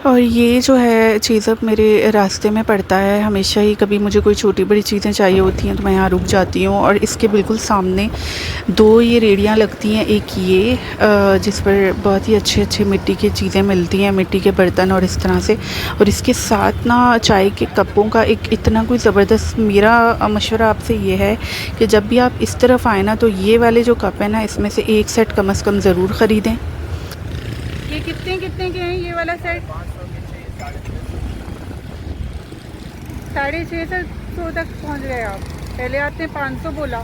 और ये जो है चीज़ अब मेरे रास्ते में पड़ता है हमेशा ही। कभी मुझे कोई छोटी बड़ी चीज़ें चाहिए होती हैं तो मैं यहाँ रुक जाती हूँ। और इसके बिल्कुल सामने दो ये रेहड़ियाँ लगती हैं। एक ये जिस पर बहुत ही अच्छे अच्छे मिट्टी की चीज़ें मिलती हैं, मिट्टी के बर्तन और इस तरह से। और इसके साथ ना चाय के कपों का एक इतना कोई ज़बरदस्त, मेरा मशवरा आपसे ये है कि जब भी आप इस तरफ आए ना तो ये वाले जो कप है ना, इसमें से एक सेट कम से कम ज़रूर ख़रीदें। ये कितने कितने के हैं ये वाला सेट? 650 तक पहुंच गए आप। पहले आपने 500 बोला।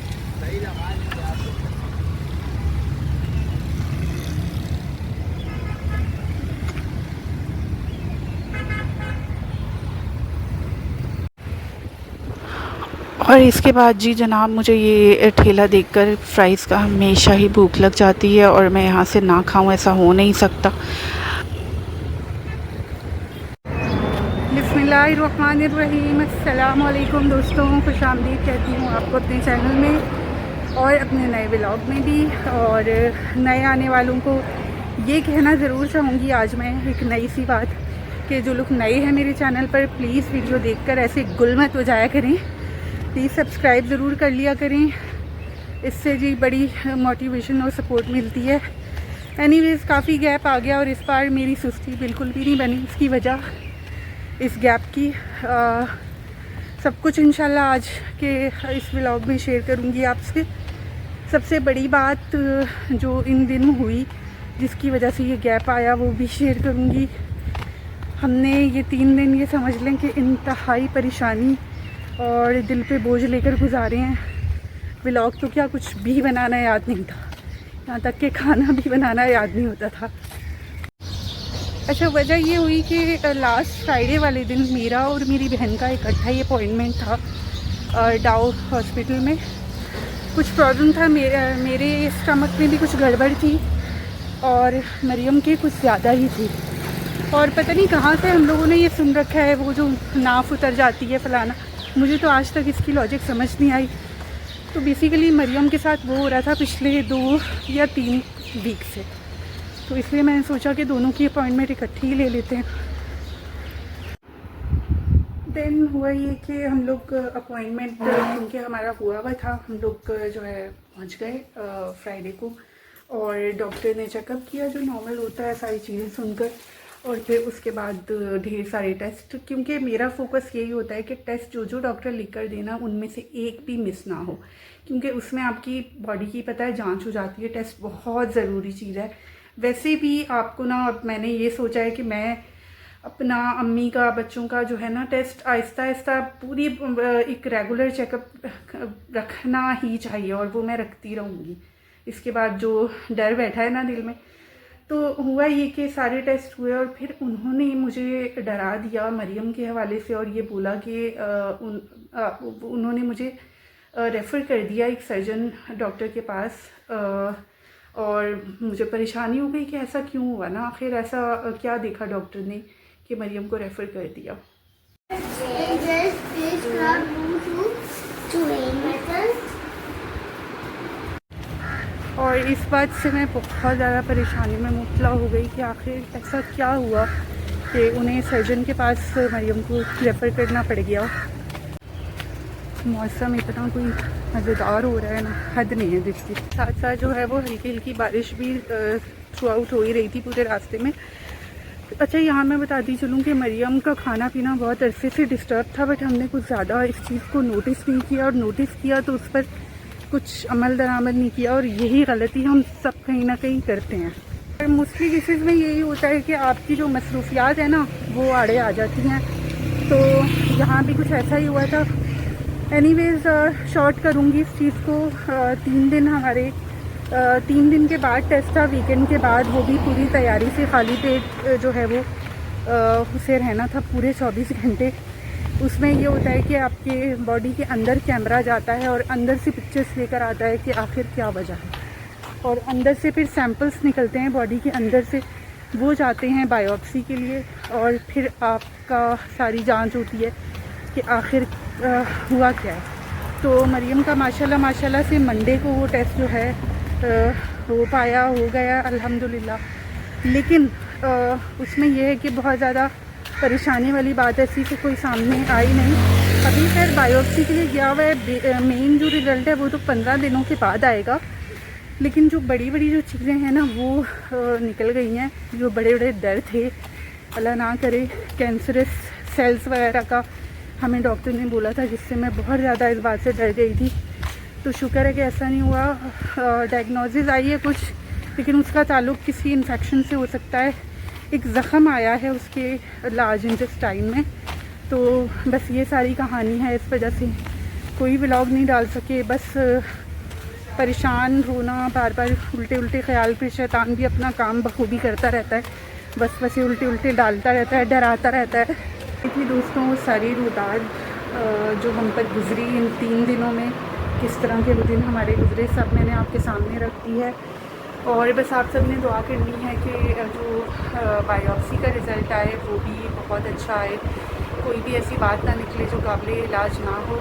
और इसके बाद जी जनाब, मुझे ये ठेला देखकर फ्राइज़ का हमेशा ही भूख लग जाती है और मैं यहाँ से ना खाऊं ऐसा हो नहीं सकता। बिस्मिल्लाहिर्रहमानिर्रहीम। अस्सलाम वालेकुम दोस्तों, खुशामदीद कहती हूँ आपको अपने चैनल में और अपने नए व्लॉग में भी। और नए आने वालों को ये कहना ज़रूर चाहूँगी आज मैं एक नई सी बात, कि जो लोग नए हैं मेरे चैनल पर, प्लीज़ वीडियो देखकर ऐसे गुल मत हो जाया करें। प्लीज़ सब्सक्राइब ज़रूर कर लिया करें, इससे जी बड़ी मोटिवेशन और सपोर्ट मिलती है। एनीवेज़ काफ़ी गैप आ गया और इस बार मेरी सुस्ती बिल्कुल भी नहीं बनी। इसकी वजह इस गैप की सब कुछ इंशाल्लाह आज के इस व्लॉग में शेयर करूंगी आपसे। सबसे बड़ी बात जो इन दिनों हुई जिसकी वजह से ये गैप आया वो भी शेयर करूंगी। हमने ये 3 दिन ये समझ लें कि इंतहाई परेशानी और दिल पे बोझ लेकर गुजारे हैं। व्लॉग तो क्या, कुछ भी बनाना याद नहीं था, यहाँ तक कि खाना भी बनाना याद नहीं होता था। अच्छा, वजह ये हुई कि लास्ट फ्राइडे वाले दिन मेरा और मेरी बहन का इकट्ठा ही अपॉइंटमेंट था डाउ हॉस्पिटल में। कुछ प्रॉब्लम था, मेरे स्टमक में भी कुछ गड़बड़ थी और मरियम के कुछ ज़्यादा ही थी। और पता नहीं कहाँ से हम लोगों ने ये सुन रखा है, वो जो नाफ उतर जाती है फलाना। मुझे तो आज तक इसकी लॉजिक समझ नहीं आई। तो बेसिकली मरियम के साथ वो हो रहा था पिछले 2 या 3 वीक से, तो इसलिए मैंने सोचा कि दोनों की अपॉइंटमेंट इकट्ठी ही ले लेते हैं। देन हुआ ये कि हम लोग अपॉइंटमेंट क्योंकि हमारा हुआ था, हम लोग जो है पहुंच गए फ्राइडे को। और डॉक्टर ने चेकअप किया जो नॉर्मल होता है सारी चीज़ें सुनकर। और फिर उसके बाद ढेर सारे टेस्ट, क्योंकि मेरा फोकस यही होता है कि टेस्ट जो डॉक्टर लिख कर देना उनमें से एक भी मिस ना हो, क्योंकि उसमें आपकी बॉडी की पता है जाँच हो जाती है। टेस्ट बहुत ज़रूरी चीज़ है। वैसे भी आपको ना, अब मैंने ये सोचा है कि मैं अपना, अम्मी का, बच्चों का जो है ना टेस्ट आहिस्ता आहिस्ता पूरी एक रेगुलर चेकअप रखना ही चाहिए और वो मैं रखती रहूँगी। इसके बाद जो डर बैठा है ना दिल में, तो हुआ ये कि सारे टेस्ट हुए और फिर उन्होंने मुझे डरा दिया मरियम के हवाले से और ये बोला कि उन्होंने मुझे रेफ़र कर दिया एक सर्जन डॉक्टर के पास। और मुझे परेशानी हो गई कि ऐसा क्यों हुआ ना, आखिर ऐसा क्या देखा डॉक्टर ने कि मरियम को रेफ़र कर दिया। और इस बात से मैं बहुत ज़्यादा परेशानी में मुब्तला हो गई कि आखिर ऐसा क्या हुआ कि उन्हें सर्जन के पास मरियम को रेफ़र करना पड़ गया। मौसम इतना कोई मज़ेदार हो रहा है ना, हद नहीं है जिसकी। साथ साथ जो है वो हल्की हल्की बारिश भी थ्रू आउट हो ही रही थी पूरे रास्ते में। अच्छा, यहाँ मैं बताती चलूँ कि मरियम का खाना पीना बहुत अरसे से डिस्टर्ब था, बट हमने कुछ ज़्यादा इस चीज़ को नोटिस नहीं किया, और नोटिस किया तो उस पर कुछ अमल दरामद नहीं किया। और यही गलती हम सब कहीं ना कहीं करते हैं। और मोस्टली केसेस में यही होता है कि आपकी जो मसरूफियात है ना वो आड़े आ जाती हैं। तो यहाँ भी कुछ ऐसा ही हुआ था। एनीवेज़ शॉर्ट करूँगी इस चीज़ को। 3 दिन हमारे 3 दिन के बाद टेस्ट था, वीकेंड के बाद, वो भी पूरी तैयारी से। खाली पेट जो है वो उसे रहना था पूरे 24 घंटे। उसमें ये होता है कि आपके बॉडी के अंदर कैमरा जाता है और अंदर से पिक्चर्स लेकर आता है कि आखिर क्या वजह है। और अंदर से फिर सैंपल्स निकलते हैं बॉडी के अंदर से, वो जाते हैं बायोप्सी के लिए, और फिर आपका सारी जांच होती है कि आखिर हुआ क्या है। तो मरियम का माशाल्लाह से मंडे को वो टेस्ट जो है हो गया अल्हम्दुलिल्लाह। लेकिन उसमें यह है कि बहुत ज़्यादा परेशानी वाली बात ऐसी से कोई सामने आई नहीं। अभी खैर बायोप्सी के लिए गया हुआ है, मेन जो रिज़ल्ट है वो तो 15 दिनों के बाद आएगा। लेकिन जो बड़ी जो चीज़ें हैं ना वो निकल गई हैं, जो बड़े डर थे, अल्लाह ना करे कैंसरस सेल्स वगैरह का हमें डॉक्टर ने बोला था, जिससे मैं बहुत ज़्यादा इस बात से डर गई थी। तो शुक्र है कि ऐसा नहीं हुआ। डायग्नोसिस आई है कुछ, लेकिन उसका ताल्लुक़ किसी इन्फेक्शन से हो सकता है। एक ज़ख़म आया है उसके लार्ज इंटेस्टाइन में। तो बस ये सारी कहानी है, इस वजह से कोई व्लॉग नहीं डाल सके। बस परेशान होना, बार उल्टे ख्याल, फिर शैतान भी अपना काम बखूबी करता रहता है, बस ये उल्टे डालता रहता है, डराता रहता है। देखिए दोस्तों, वो सारी रुदाद जो हम पर गुजरी इन 3 दिनों में, किस तरह के वो दिन हमारे गुजरे, सब मैंने आपके सामने रख दी है। और बस आप सब ने दुआ करनी है कि जो बायोप्सी का रिज़ल्ट आए वो भी बहुत अच्छा आए, कोई भी ऐसी बात ना निकले जो काबिल इलाज ना हो।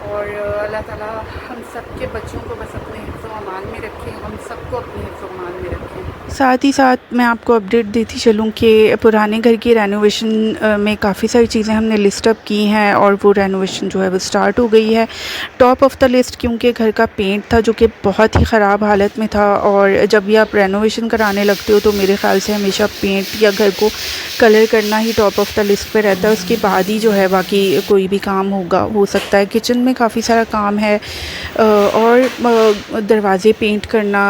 और अल्लाह ताला हम सब के बच्चों को बस अपने हिफ्ज़ व अमान में रखें, हम सबको अपने हिफ्ज़ व अमान में रखें। साथ ही साथ मैं आपको अपडेट देती चलूँ कि पुराने घर की रेनोवेशन में काफ़ी सारी चीज़ें हमने लिस्ट अप की हैं, और वो रेनोवेशन जो है वो स्टार्ट हो गई है। टॉप ऑफ़ द लिस्ट क्योंकि घर का पेंट था जो कि बहुत ही ख़राब हालत में था, और जब भी आप रेनोवेशन कराने लगते हो तो मेरे ख़्याल से हमेशा पेंट या घर को कलर करना ही टॉप ऑफ़ द लिस्ट पे रहता है। उसके बाद ही जो है बाकी कोई भी काम हो सकता है। किचन में काफ़ी सारा काम है, और दरवाज़े पेंट करना,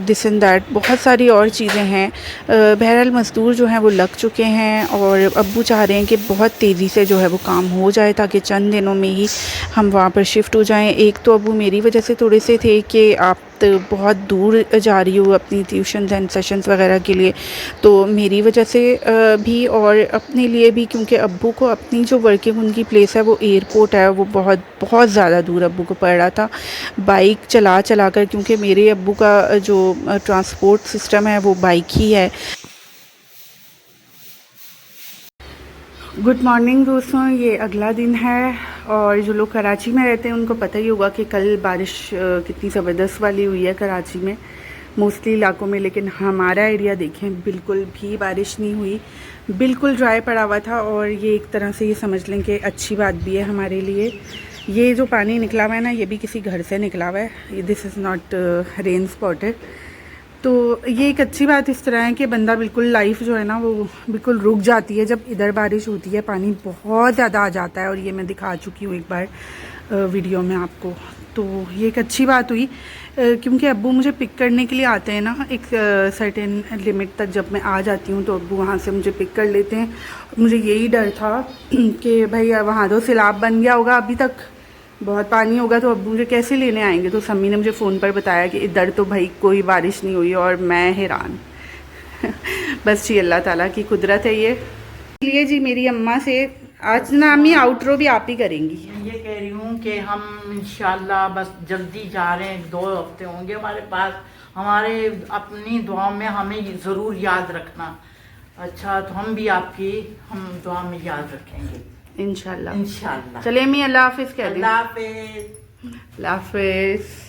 दिस एंड दैट, बहुत सारी और चीज़ें हैं। बहरहाल मज़दूर जो हैं वो लग चुके हैं, और अब्बू चाह रहे हैं कि बहुत तेज़ी से जो है वो काम हो जाए, ताकि चंद दिनों में ही हम वहाँ पर शिफ्ट हो जाएं। एक तो अब्बू मेरी वजह से थोड़े से थे कि आप बहुत दूर जा रही हो अपनी ट्यूशन्स एंड सेशंस वगैरह के लिए, तो मेरी वजह से भी, और अपने लिए भी, क्योंकि अब्बू को अपनी जो वर्किंग उनकी प्लेस है वो एयरपोर्ट है, वो बहुत ज़्यादा दूर अब्बू को पड़ रहा था बाइक चला कर, क्योंकि मेरे अब्बू का जो ट्रांसपोर्ट सिस्टम है वो बाइक ही है। गुड मॉर्निंग दोस्तों, ये अगला दिन है, और जो लोग कराची में रहते हैं उनको पता ही होगा कि कल बारिश कितनी ज़बरदस्त वाली हुई है कराची में, मोस्टली इलाकों में। लेकिन हमारा एरिया देखें, बिल्कुल भी बारिश नहीं हुई, बिल्कुल ड्राई पड़ा हुआ था। और ये एक तरह से ये समझ लें कि अच्छी बात भी है हमारे लिए। ये जो पानी निकला हुआ है ना, ये भी किसी घर से निकला हुआ है, this is not rain spotted. तो ये एक अच्छी बात इस तरह है कि बंदा बिल्कुल लाइफ जो है ना वो बिल्कुल रुक जाती है जब इधर बारिश होती है, पानी बहुत ज़्यादा आ जाता है। और ये मैं दिखा चुकी हूँ एक बार वीडियो में आपको। तो ये एक अच्छी बात हुई, क्योंकि अब्बू मुझे पिक करने के लिए आते हैं ना, एक सर्टेन लिमिट तक जब मैं आ जाती हूँ तो अब्बू वहाँ से मुझे पिक कर लेते हैं। मुझे यही डर था कि भाई वहाँ तो सैलाब बन गया होगा, अभी तक बहुत पानी होगा, तो अब्बू मुझे कैसे लेने आएंगे। तो सम्मी ने मुझे फ़ोन पर बताया कि इधर तो भाई कोई बारिश नहीं हुई, और मैं हैरान बस जी अल्लाह ताला की कुदरत है ये। इसलिए जी मेरी अम्मा से आज ना अम्मी आउटरो भी आप ही करेंगी। ये कह रही हूँ कि हम इंशाल्लाह बस जल्दी जा रहे हैं, 2 हफ्ते होंगे हमारे पास। हमारे अपनी दुआ में हमें ज़रूर याद रखना। अच्छा, तो हम भी आपकी दुआ में याद रखेंगे इंशाल्लाह। इंशाल्लाह। चलिए अम्मी अल्लाह हाफिज़ कह दें। अल्लाह हाफिज़। अल्लाह हाफिज़।